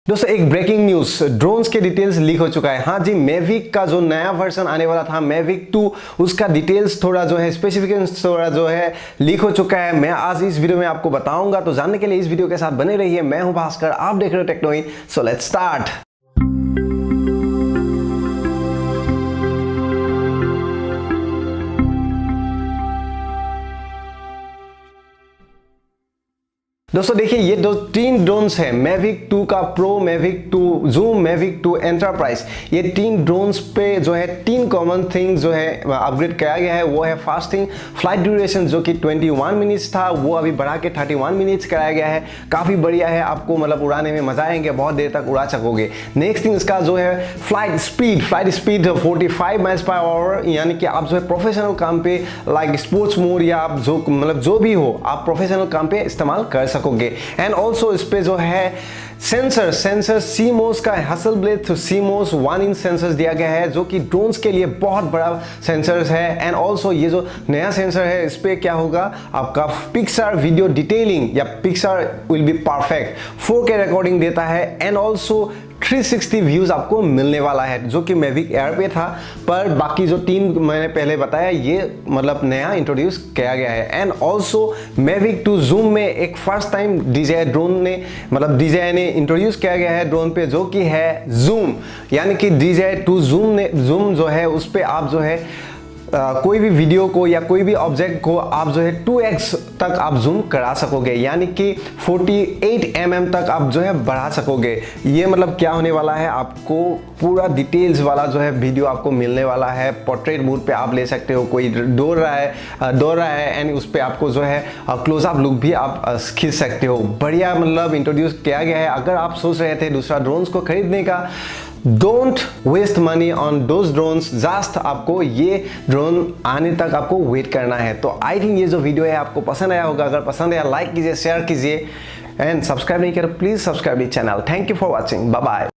दोस्तों एक breaking news, drones के डिटेल्स लीक हो चुका है। हाँ जी, मैविक का जो नया वर्जन आने वाला था मैविक 2, उसका डिटेल्स थोड़ा जो है स्पेसिफिकेशंस थोड़ा जो है लीक हो चुका है। मैं आज इस वीडियो में आपको बताऊंगा, तो जानने के लिए इस वीडियो के साथ बने रहिए। मैं हूं भास्कर, आप देख रहे हो टेक्नोइन। So let's start. दोस्तों देखिए, ये तीन ड्रोन्स हैं, मैविक 2 का pro, Mavic 2 zoom, Mavic 2 enterprise. ये तीन ड्रोन्स पे जो है तीन कॉमन थिंग्स जो है अपग्रेड किया गया है। वो है फास्टिंग, फ्लाइट ड्यूरेशन जो कि 21 मिनट्स था, वो अभी बढ़ा के 31 मिनट्स कराया गया है। काफ़ी बढ़िया है, आपको मतलब उड़ाने में मजा आएंगे, बहुत देर तक उड़ा सकोगे। नेक्स्ट थिंग इसका जो है flight speed 45 miles per hour, यानी कि आप जो है प्रोफेशनल काम पे लाइक स्पोर्ट्स मोड या आप जो मतलब जो भी हो, आप प्रोफेशनल काम पे इस्तेमाल कर सकोगे। एंड ऑल्सो इस पे जो है सेंसर सीमोस का हसलब्लेड सीमोस 1 इंच सेंसर दिया गया है, जो कि ड्रोन्स के लिए बहुत बड़ा सेंसर है। एंड ऑल्सो ये जो नया सेंसर है, इस पे क्या होगा, आपका पिक्सार वीडियो डिटेलिंग या Pixar will be perfect 4K recording देता है। एंड ऑल्सो 360 व्यूज आपको मिलने वाला है, जो कि मैविक एयर पे था, पर बाकी जो तीन मैंने पहले बताया ये मतलब नया इंट्रोड्यूस किया गया है। एंड ऑल्सो मैविक 2 जूम में एक फर्स्ट टाइम DJI ड्रोन ने मतलब DJI ने इंट्रोड्यूस किया गया है ड्रोन पे, जो कि है जूम, यानी कि DJI 2 जूम जो है उस पे आप जो है कोई भी वीडियो को या कोई भी ऑब्जेक्ट को आप जो है 2x तक आप जूम करा सकोगे, यानी कि 48 mm तक आप जो है बढ़ा सकोगे। ये मतलब क्या होने वाला है, आपको पूरा डिटेल्स वाला जो है वीडियो आपको मिलने वाला है। पोर्ट्रेट मोड पे आप ले सकते हो, कोई दौड़ रहा है एंड उस पे आपको जो है क्लोजअप लुक भी आप खींच सकते हो। बढ़िया मतलब इंट्रोड्यूस किया गया है। अगर आप सोच रहे थे दूसरा ड्रोन्स को खरीदने का, don't waste money on those drones, just आपको ये ड्रोन आने तक आपको वेट करना है। तो आई थिंक ये जो वीडियो है आपको पसंद आया होगा। अगर पसंद आया लाइक कीजिए, शेयर कीजिए एंड सब्सक्राइब नहीं किया please subscribe this channel. Thank you for watching, bye bye.